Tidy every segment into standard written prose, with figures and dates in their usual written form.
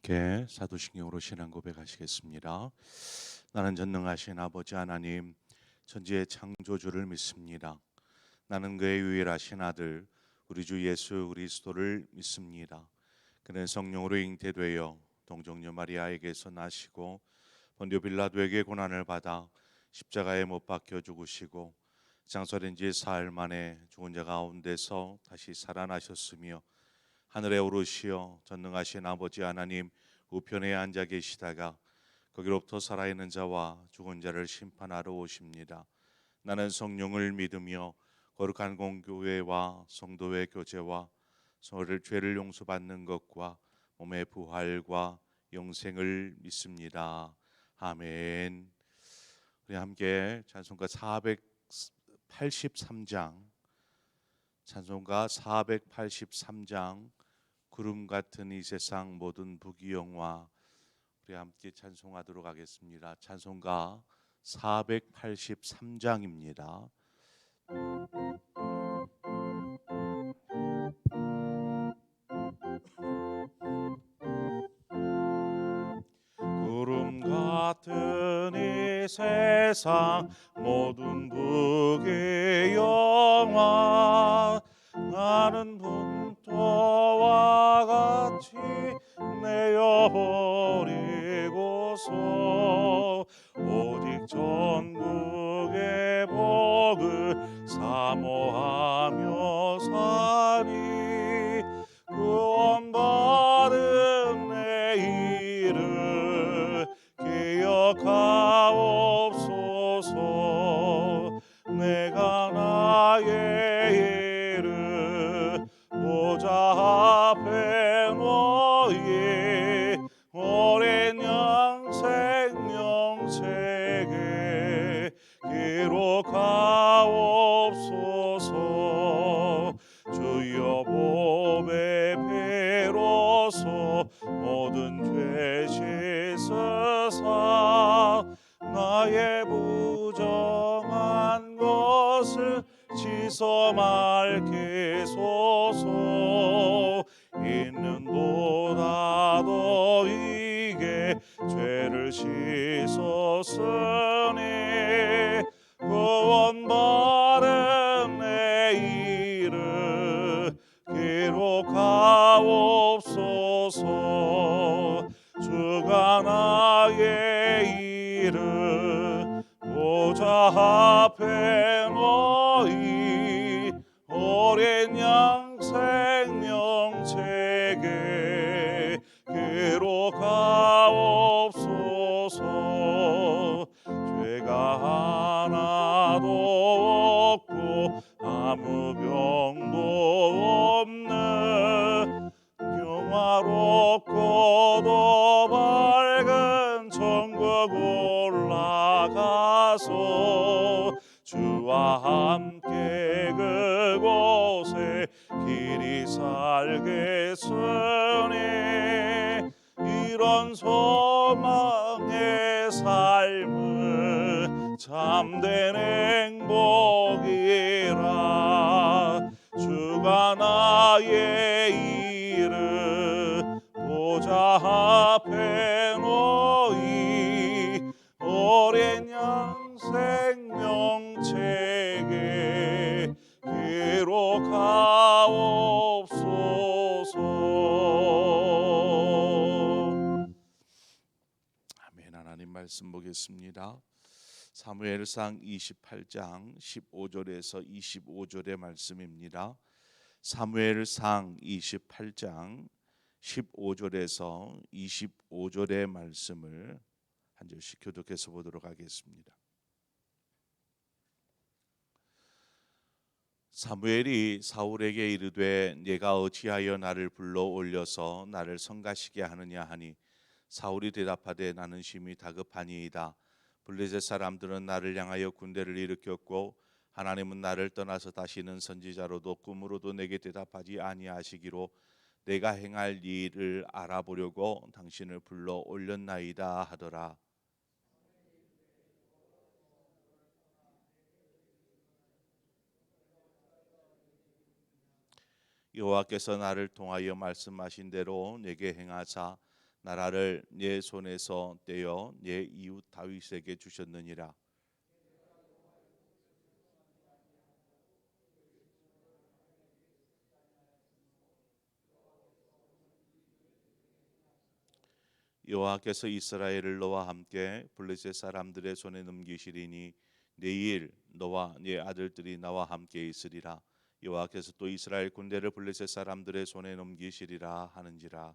함께 사도신경으로 신앙 고백하시겠습니다. 나는 전능하신 아버지 하나님, 천지의 창조주를 믿습니다. 나는 그의 유일하신 아들 우리 주 예수 그리스도를 믿습니다. 그는 성령으로 잉태되어 동정녀 마리아에게서 나시고 본디오 빌라도에게 고난을 받아 십자가에 못 박혀 죽으시고 장사된 지 사흘 만에 죽은 자 가운데서 다시 살아나셨으며 하늘에 오르시어 전능하신 아버지 하나님 우편에 앉아 계시다가 거기로부터 살아있는 자와 죽은 자를 심판하러 오십니다. 나는 성령을 믿으며 거룩한 공교회와 성도의 교제와 서로를 죄를 용서받는 것과 몸의 부활과 영생을 믿습니다. 아멘. 우리 함께 찬송가 483장 찬송가 483장 구름 같은 이 세상 모든 부귀영화 우리 함께 찬송하도록 하겠습니다. 찬송가 483장입니다. 구름 같은 이 세상 모든 부귀영화 나는 분토와 같이 내어버리고서 오직 전국의 복을 사모하며 사니 구원받은 내일을 기억하옵소서. 내가 나의 일을 보좌 앞에 놓이 오랜 양 생명책에 기록하옵소서. 주여 보배 배로서 모든 죄 씻으사 나의 부정한 것을 씻어 맑게 소서. 있는보다 너에게 죄를 씻었으니 구원받은 내 일을 기록하옵소서. 주가 나의 일을 보좌 앞에 놓이 오랜 양 생명책에 기록하옵소서. 죄가 하나도 없고 아무 병도 없는 영화롭고도 밝은 천국 올라가서 주와 함께 그곳에 길이 살겠으니 이런 소망의 삶은 참된 행복이라. 주가 나의 일을 보좌 앞에 놓이 오랜 양 생명책에 기록하옵소서. 아멘. 하나님 말씀 보겠습니다. 사무엘상 28장 15절에서 25절의 말씀입니다. 사무엘상 28장 15절에서 25절의 말씀을 한 절씩 교독해서 보도록 하겠습니다. 사무엘이 사울에게 이르되 네가 어찌하여 나를 불러 올려서 나를 성가시게 하느냐 하니 사울이 대답하되 나는 심히 다급하니이다. 블레셋 사람들은 나를 향하여 군대를 일으켰고 하나님은 나를 떠나서 다시는 선지자로도 꿈으로도 내게 대답하지 아니하시기로 내가 행할 일을 알아보려고 당신을 불러 올렸나이다 하더라. 여호와께서 나를 통하여 말씀하신 대로 내게 행하사 나라를 내 손에서 떼어 내 이웃 다윗에게 주셨느니라. 여호와께서 이스라엘을 너와 함께 블레셋 사람들의 손에 넘기시리니 내일 너와 네 아들들이 나와 함께 있으리라. 여호와께서 또 이스라엘 군대를 블레셋 사람들의 손에 넘기시리라 하는지라.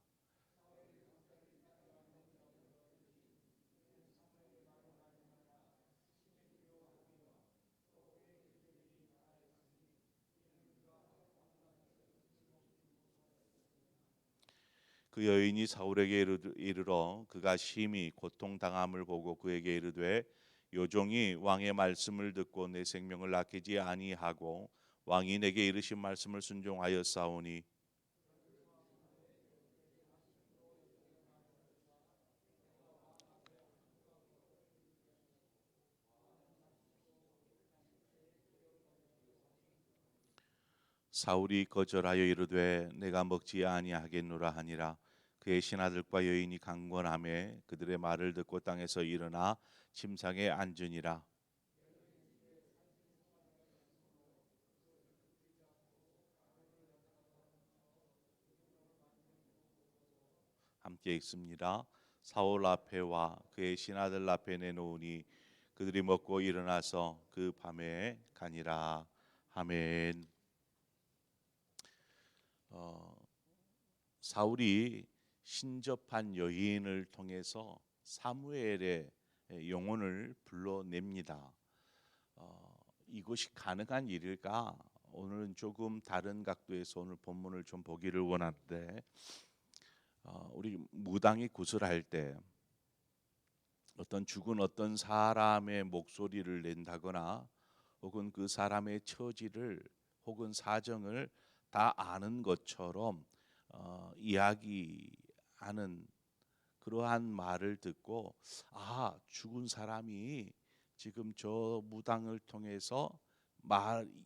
그 여인이 사울에게 이르러 그가 심히 고통당함을 보고 그에게 이르되 요종이 왕의 말씀을 듣고 내 생명을 아끼지 아니하고 왕이 내게 이르신 말씀을 순종하였사오니 사울이 거절하여 이르되 내가 먹지 아니하겠노라 하니라. 그의 신하들과 여인이 강권하매 그들의 말을 듣고 땅에서 일어나 침상에 앉으니라. 함께 읽습니다. 사울 앞에와 그의 신하들 앞에 내놓으니 그들이 먹고 일어나서 그 밤에 가니라. 아멘. 어, 사울이 신접한 여인을 통해서 사무엘의 영혼을 불러냅니다. 이것이 가능한 일일까? 오늘은 조금 다른 각도에서 오늘 본문을 좀 보기를 원하는데 우리 무당이 구슬할 때 어떤 죽은 어떤 사람의 목소리를 낸다거나 혹은 그 사람의 처지를 혹은 사정을 다 아는 것처럼 이야기하는 그러한 말을 듣고 죽은 사람이 지금 저 무당을 통해서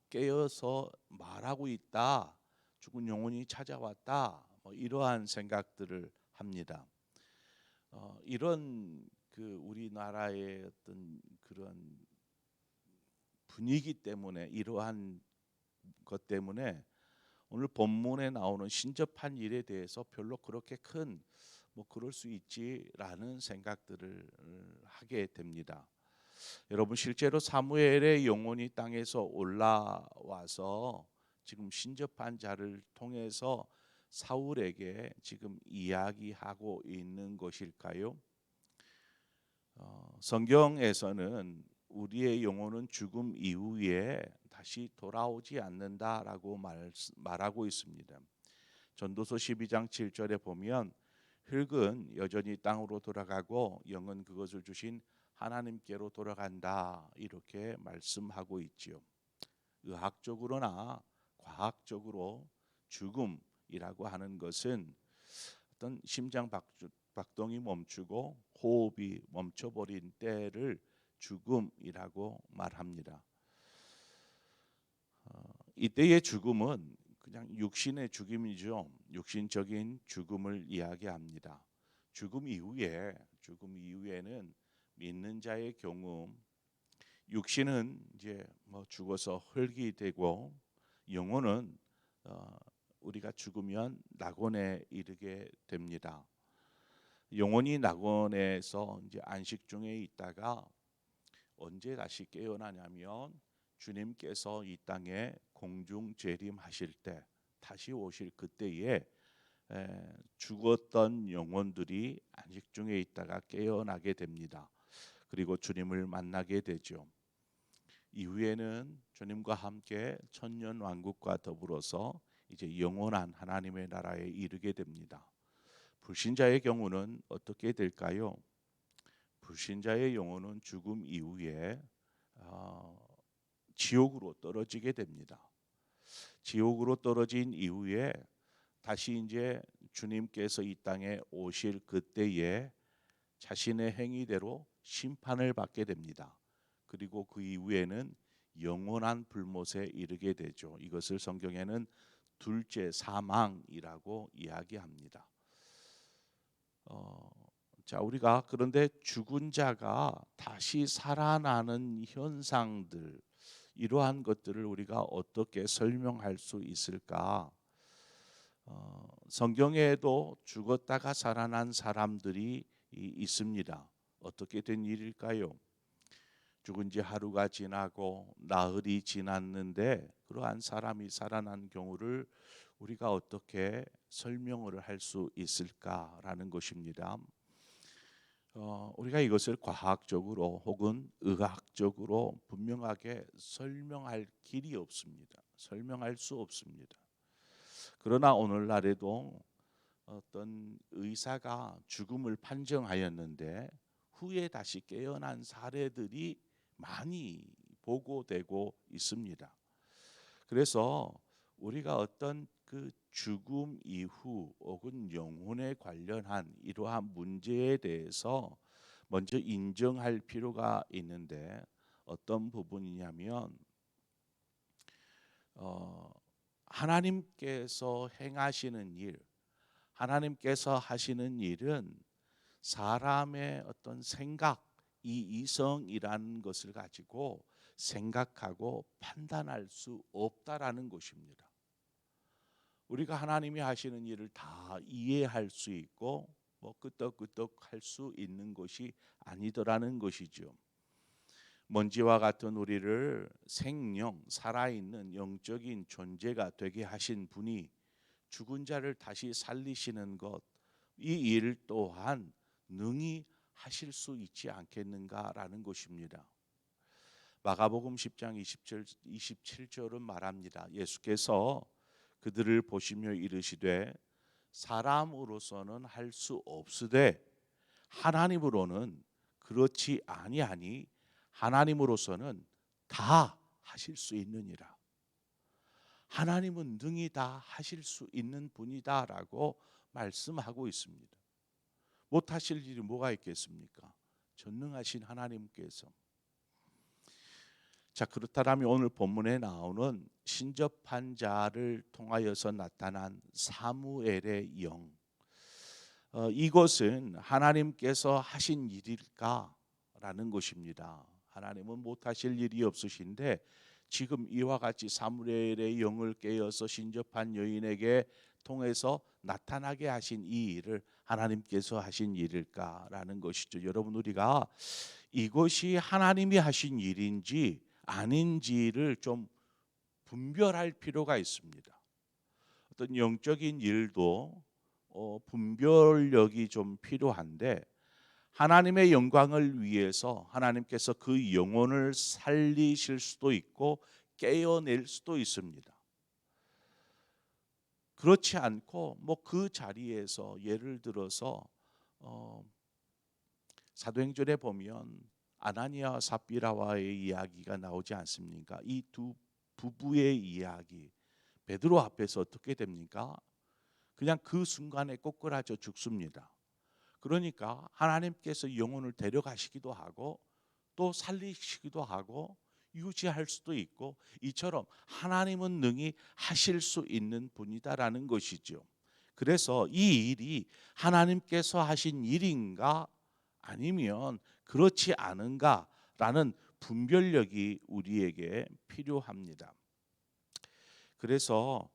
깨어서 말하고 있다. 죽은 영혼이 찾아왔다. 이러한 생각들을 합니다. 이런 그 우리나라의 어떤 그런 분위기 때문에 이러한 것 때문에 오늘 본문에 나오는 신접한 일에 대해서 별로 그렇게 큰 그럴 수 있지라는 생각들을 하게 됩니다. 여러분 실제로 사무엘의 영혼이 땅에서 올라와서 지금 신접한 자를 통해서 사울에게 지금 이야기하고 있는 것일까요? 성경에서는 우리의 영혼은 죽음 이후에 다시 돌아오지 않는다라고 말하고 있습니다. 전도서 12장 7절에 보면 흙은 여전히 땅으로 돌아가고 영은 그것을 주신 하나님께로 돌아간다 이렇게 말씀하고 있지요. 의학적으로나 과학적으로 죽음이라고 하는 것은 어떤 심장 박동이 멈추고 호흡이 멈춰버린 때를 죽음이라고 말합니다. 이때의 죽음은 그냥 육신의 죽음이죠. 육신적인 죽음을 이야기합니다. 죽음 이후에는 믿는 자의 경우 육신은 이제 죽어서 흙이 되고 영혼은 우리가 죽으면 낙원에 이르게 됩니다. 영혼이 낙원에서 이제 안식 중에 있다가 언제 다시 깨어나냐면 주님께서 이 땅에 공중 재림하실 때 다시 오실 그때에 죽었던 영혼들이 안식 중에 있다가 깨어나게 됩니다. 그리고 주님을 만나게 되죠. 이후에는 주님과 함께 천년 왕국과 더불어서 이제 영원한 하나님의 나라에 이르게 됩니다. 불신자의 경우는 어떻게 될까요? 불신자의 영혼은 죽음 이후에 지옥으로 떨어지게 됩니다. 지옥으로 떨어진 이후에 다시 이제 주님께서 이 땅에 오실 그때에 자신의 행위대로 심판을 받게 됩니다. 그리고 그 이후에는 영원한 불못에 이르게 되죠. 이것을 성경에는 둘째 사망이라고 이야기합니다. 어, 자, 우리가 그런데 죽은 자가 다시 살아나는 현상들, 이러한 것들을 우리가 어떻게 설명할 수 있을까? 성경에도 죽었다가 살아난 사람들이 있습니다. 어떻게 된 일일까요? 죽은 지 하루가 지나고 나흘이 지났는데 그러한 사람이 살아난 경우를 우리가 어떻게 설명을 할 수 있을까라는 것입니다. 우리가 이것을 과학적으로 혹은 의학적으로 분명하게 설명할 길이 없습니다. 설명할 수 없습니다. 그러나 오늘날에도 어떤 의사가 죽음을 판정하였는데 후에 다시 깨어난 사례들이 많이 보고되고 있습니다. 그래서 우리가 어떤 그 죽음 이후 혹은 영혼에 관련한 이러한 문제에 대해서 먼저 인정할 필요가 있는데 어떤 부분이냐면 하나님께서 행하시는 일, 하나님께서 하시는 일은 사람의 어떤 생각, 이 이성이라는 것을 가지고 생각하고 판단할 수 없다라는 것입니다. 우리가 하나님이 하시는 일을 다 이해할 수 있고 뭐 끄떡끄떡 할 수 있는 것이 아니더라는 것이죠. 먼지와 같은 우리를 생명, 살아있는 영적인 존재가 되게 하신 분이 죽은 자를 다시 살리시는 것, 이 일 또한 능히 하실 수 있지 않겠는가라는 것입니다. 마가복음 10장 27절은 말합니다. 예수께서 그들을 보시며 이르시되 사람으로서는 할 수 없으되 하나님으로는 그렇지 아니하니 하나님으로서는 다 하실 수 있느니라. 하나님은 능히 다 하실 수 있는 분이다라고 말씀하고 있습니다. 못하실 일이 뭐가 있겠습니까? 전능하신 하나님께서. 자, 그렇다면 오늘 본문에 나오는 신접한 자를 통하여서 나타난 사무엘의 영, 이것은 하나님께서 하신 일일까라는 것입니다. 하나님은 못하실 일이 없으신데 지금 이와 같이 사무엘의 영을 깨어서 신접한 여인에게 통해서 나타나게 하신 이 일을 하나님께서 하신 일일까라는 것이죠. 여러분, 우리가 이것이 하나님이 하신 일인지 아닌지를 좀 분별할 필요가 있습니다. 어떤 영적인 일도 분별력이 좀 필요한데 하나님의 영광을 위해서 하나님께서 그 영혼을 살리실 수도 있고 깨어낼 수도 있습니다. 그렇지 않고 뭐 그 자리에서 예를 들어서 사도행전에 보면 아나니아와 삽비라와의 이야기가 나오지 않습니까? 이 두 부부의 이야기, 베드로 앞에서 어떻게 됩니까? 그냥 그 순간에 꼬꾸라져 죽습니다. 그러니까 하나님께서 영혼을 데려가시기도 하고 또 살리시기도 하고 유지할 수도 있고 이처럼 하나님은 능히 하실 수 있는 분이다라는 것이죠. 그래서 이 일이 하나님께서 하신 일인가 아니면 그렇지 않은가라는 분별력이 우리에게 필요합니다. 그래서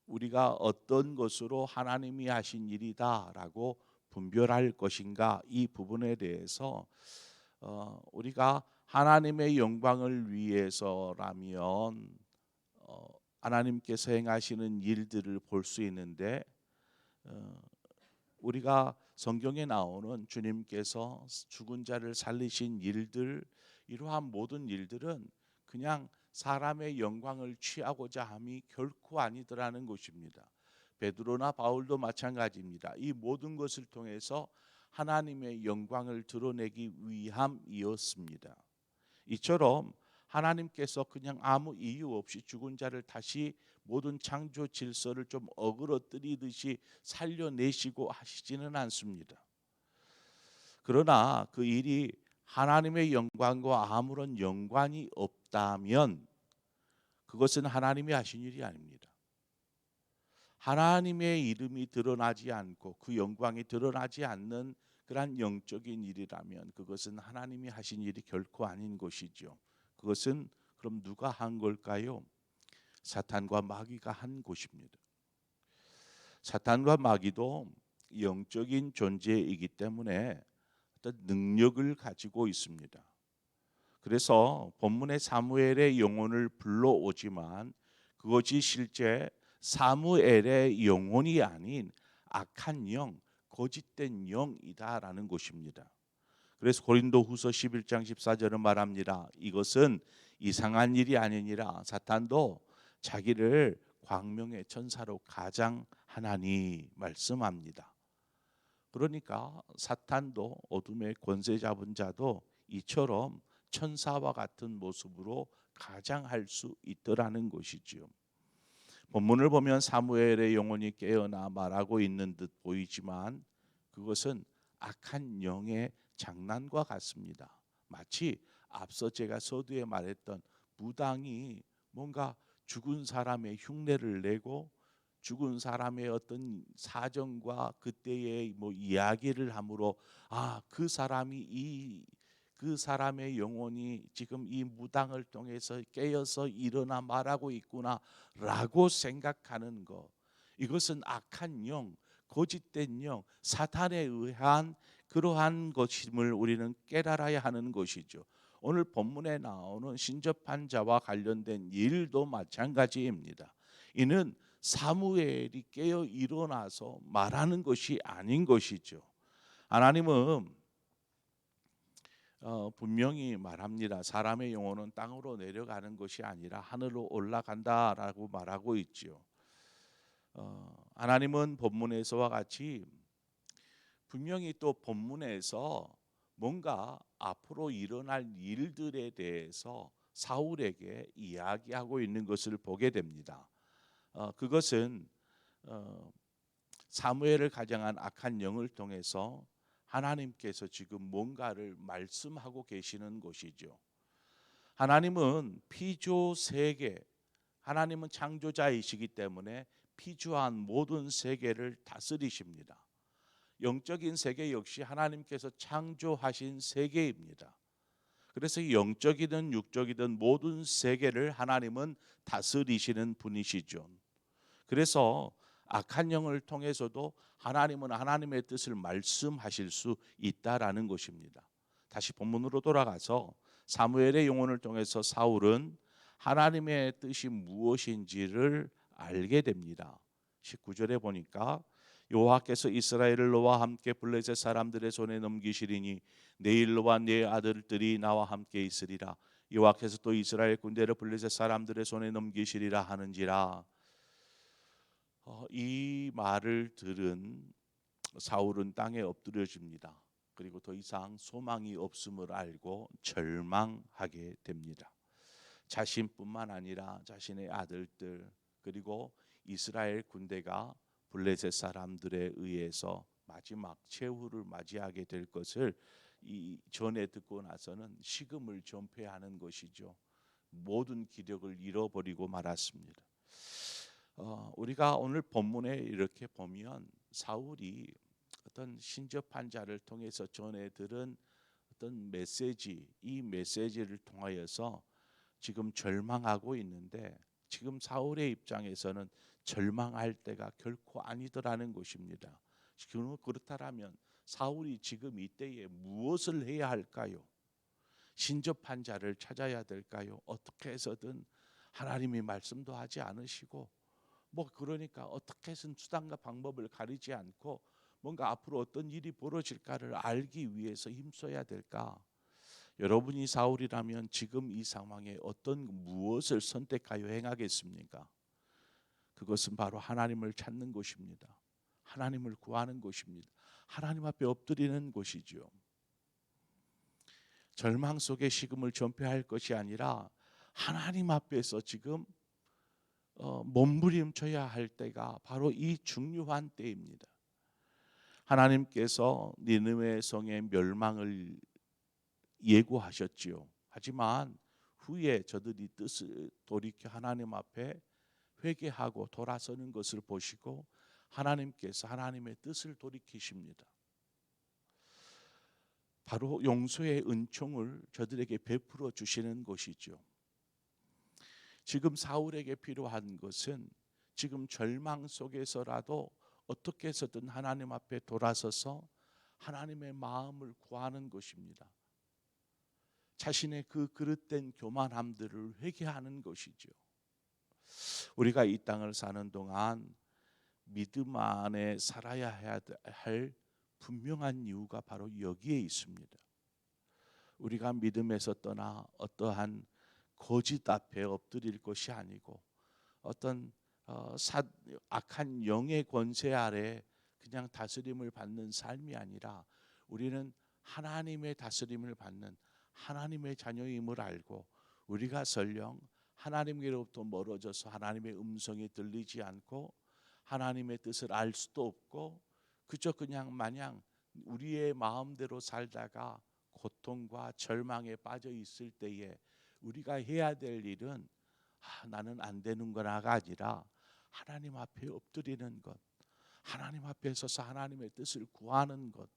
우리가 어떤 것으로 하나님이 하신 일이다라고 분별할 것인가, 이 부분에 대해서 우리가 하나님의 영광을 위해서라면 하나님께서 행하시는 일들을 볼 수 있는데 우리가 성경에 나오는 주님께서 죽은 자를 살리신 일들, 이러한 모든 일들은 그냥 사람의 영광을 취하고자 함이 결코 아니더라는 것입니다. 베드로나 바울도 마찬가지입니다. 이 모든 것을 통해서 하나님의 영광을 드러내기 위함이었습니다. 이처럼 하나님께서 그냥 아무 이유 없이 죽은 자를 다시 모든 창조 질서를 좀 어그러뜨리듯이 살려내시고 하시지는 않습니다. 그러나 그 일이 하나님의 영광과 아무런 연관이 없다면 그것은 하나님이 하신 일이 아닙니다. 하나님의 이름이 드러나지 않고 그 영광이 드러나지 않는 그러한 영적인 일이라면 그것은 하나님이 하신 일이 결코 아닌 것이죠. 그것은 그럼 누가 한 걸까요? 사탄과 마귀가 한 것입니다. 사탄과 마귀도 영적인 존재이기 때문에 어떤 능력을 가지고 있습니다. 그래서 본문의 사무엘의 영혼을 불러오지만 그것이 실제 사무엘의 영혼이 아닌 악한 영, 거짓된 영이다라는 것입니다. 그래서 고린도후서 11장 14절은 말합니다. 이것은 이상한 일이 아니니라 사탄도 자기를 광명의 천사로 가장하나니 말씀합니다. 그러니까 사탄도 어둠의 권세 잡은 자도 이처럼 천사와 같은 모습으로 가장할 수 있더라는 것이지요. 본문을 보면 사무엘의 영혼이 깨어나 말하고 있는 듯 보이지만 그것은 악한 영의 장난과 같습니다. 마치 앞서 제가 서두에 말했던 무당이 뭔가 죽은 사람의 흉내를 내고 죽은 사람의 어떤 사정과 그때의 이야기를 함으로 그 사람이 그 사람의 영혼이 지금 이 무당을 통해서 깨어서 일어나 말하고 있구나라고 생각하는 것, 이것은 악한 영, 거짓된 영, 사탄에 의한 그러한 것임을 우리는 깨달아야 하는 것이죠. 오늘 본문에 나오는 신접한 자와 관련된 일도 마찬가지입니다. 이는 사무엘이 깨어 일어나서 말하는 것이 아닌 것이죠. 하나님은 분명히 말합니다. 사람의 영혼은 땅으로 내려가는 것이 아니라 하늘로 올라간다라고 말하고 있죠. 하나님은 본문에서와 같이 분명히 또 본문에서 뭔가 앞으로 일어날 일들에 대해서 사울에게 이야기하고 있는 것을 보게 됩니다. 그것은 사무엘을 가장한 악한 영을 통해서 하나님께서 지금 뭔가를 말씀하고 계시는 것이죠. 하나님은 피조 세계, 하나님은 창조자이시기 때문에 피조한 모든 세계를 다스리십니다. 영적인 세계 역시 하나님께서 창조하신 세계입니다. 그래서 영적이든 육적이든 모든 세계를 하나님은 다스리시는 분이시죠. 그래서 악한 영을 통해서도 하나님은 하나님의 뜻을 말씀하실 수 있다라는 것입니다. 다시 본문으로 돌아가서 사무엘의 영혼을 통해서 사울은 하나님의 뜻이 무엇인지를 알게 됩니다. 19절에 보니까 여호와께서 이스라엘을 너와 함께 블레셋 사람들의 손에 넘기시리니 내일 너와 네 아들들이 나와 함께 있으리라. 여호와께서 또 이스라엘 군대를 블레셋 사람들의 손에 넘기시리라 하는지라. 이 말을 들은 사울은 땅에 엎드려집니다. 그리고 더 이상 소망이 없음을 알고 절망하게 됩니다. 자신뿐만 아니라 자신의 아들들 그리고 이스라엘 군대가 블레셋 사람들에 의해서 마지막 최후를 맞이하게 될 것을 이 전에 듣고 나서는 식음을 전폐하는 것이죠. 모든 기력을 잃어버리고 말았습니다. 우리가 오늘 본문에 이렇게 보면 사울이 어떤 신접한 자를 통해서 전해 들은 어떤 메시지, 이 메시지를 통하여서 지금 절망하고 있는데 지금 사울의 입장에서는 절망할 때가 결코 아니더라는 것입니다. 그렇다면 사울이 지금 이때에 무엇을 해야 할까요? 신접한 자를 찾아야 될까요? 어떻게 해서든 하나님이 말씀도 하지 않으시고 그러니까 어떻게 해서든 수단과 방법을 가리지 않고 뭔가 앞으로 어떤 일이 벌어질까를 알기 위해서 힘써야 될까? 여러분이 사울이라면 지금 이 상황에 무엇을 선택하여 행하겠습니까? 그것은 바로 하나님을 찾는 것입니다. 하나님을 구하는 것입니다. 하나님 앞에 엎드리는 것이죠. 절망 속에 식음을 전폐할 것이 아니라 하나님 앞에서 지금 몸부림쳐야 할 때가 바로 이 중요한 때입니다. 하나님께서 니느웨 성의 멸망을 예고하셨지요. 하지만 후에 저들이 뜻을 돌이켜 하나님 앞에 회개하고 돌아서는 것을 보시고 하나님께서 하나님의 뜻을 돌이키십니다. 바로 용서의 은총을 저들에게 베풀어 주시는 것이죠. 지금 사울에게 필요한 것은 지금 절망 속에서라도 어떻게 해서든 하나님 앞에 돌아서서 하나님의 마음을 구하는 것입니다. 자신의 그 그릇된 교만함들을 회개하는 것이죠. 우리가 이 땅을 사는 동안 믿음 안에 살아야 할 분명한 이유가 바로 여기에 있습니다. 우리가 믿음에서 떠나 어떠한 거짓 앞에 엎드릴 것이 아니고 어떤 악한 영의 권세 아래 그냥 다스림을 받는 삶이 아니라 우리는 하나님의 다스림을 받는 하나님의 자녀임을 알고 우리가 설령 하나님께로부터 멀어져서 하나님의 음성이 들리지 않고 하나님의 뜻을 알 수도 없고 그저 그냥 마냥 우리의 마음대로 살다가 고통과 절망에 빠져 있을 때에 우리가 해야 될 일은 나는 안 되는 거나가 아니라 하나님 앞에 엎드리는 것, 하나님 앞에 서서 하나님의 뜻을 구하는 것,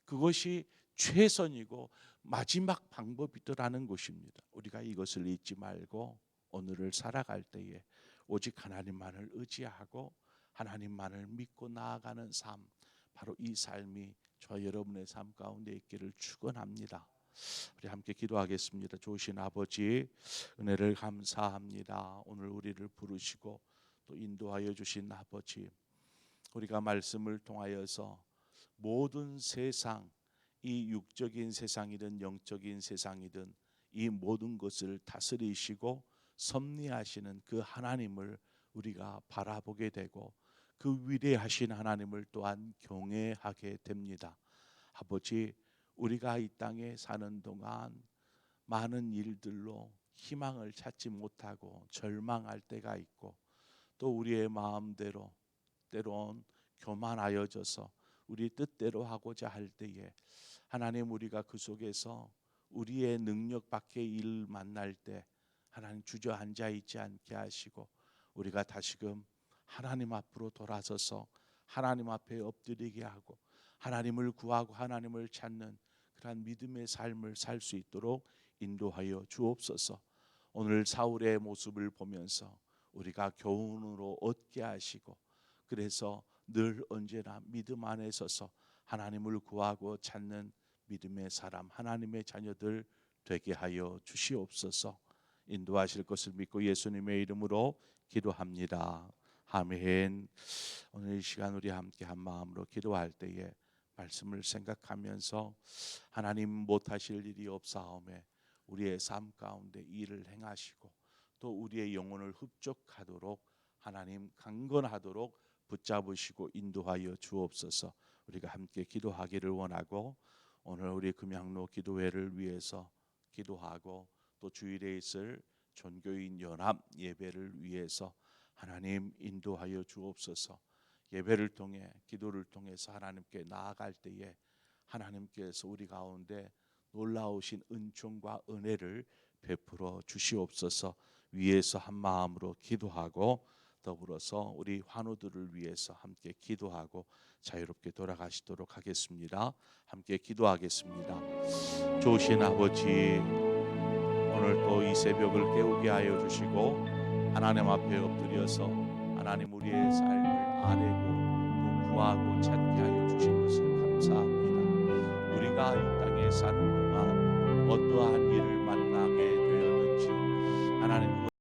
그것이 최선이고 마지막 방법이더라는 것입니다. 우리가 이것을 잊지 말고 오늘을 살아갈 때에 오직 하나님만을 의지하고 하나님만을 믿고 나아가는 삶, 바로 이 삶이 저와 여러분의 삶 가운데 있기를 축원합니다. 우리 함께 기도하겠습니다. 좋으신 아버지, 은혜를 감사합니다. 오늘 우리를 부르시고 또 인도하여 주신 아버지, 우리가 말씀을 통하여서 모든 세상, 이 육적인 세상이든 영적인 세상이든 이 모든 것을 다스리시고 섭리하시는 그 하나님을 우리가 바라보게 되고 그 위대하신 하나님을 또한 경외하게 됩니다. 아버지, 우리가 이 땅에 사는 동안 많은 일들로 희망을 찾지 못하고 절망할 때가 있고 또 우리의 마음대로 때론 교만하여져서 우리 뜻대로 하고자 할 때에 하나님, 우리가 그 속에서 우리의 능력 밖의 일 만날 때 하나님 주저앉아 있지 않게 하시고 우리가 다시금 하나님 앞으로 돌아서서 하나님 앞에 엎드리게 하고 하나님을 구하고 하나님을 찾는 그러한 믿음의 삶을 살 수 있도록 인도하여 주옵소서. 오늘 사울의 모습을 보면서 우리가 교훈으로 얻게 하시고 그래서 늘 언제나 믿음 안에 서서 하나님을 구하고 찾는 믿음의 사람, 하나님의 자녀들 되게 하여 주시옵소서. 인도하실 것을 믿고 예수님의 이름으로 기도합니다. 아멘. 오늘 이 시간 우리 함께 한 마음으로 기도할 때에 말씀을 생각하면서 하나님 못하실 일이 없사오매 우리의 삶 가운데 일을 행하시고 또 우리의 영혼을 흡족하도록 하나님 강건하도록 붙잡으시고 인도하여 주옵소서. 우리가 함께 기도하기를 원하고 오늘 우리 금양로 기도회를 위해서 기도하고 또 주일에 있을 전교인 연합 예배를 위해서 하나님 인도하여 주옵소서. 예배를 통해 기도를 통해서 하나님께 나아갈 때에 하나님께서 우리 가운데 놀라우신 은총과 은혜를 베풀어 주시옵소서. 위에서 한 마음으로 기도하고 더불어서 우리 환우들을 위해서 함께 기도하고 자유롭게 돌아가시도록 하겠습니다. 함께 기도하겠습니다. 좋으신 아버지, 오늘 또 이 새벽을 깨우게 하여 주시고 하나님 앞에 엎드려서 하나님 우리의 삶을 아뢰고 또 구하고 찾게 하여 주신 것을 감사합니다.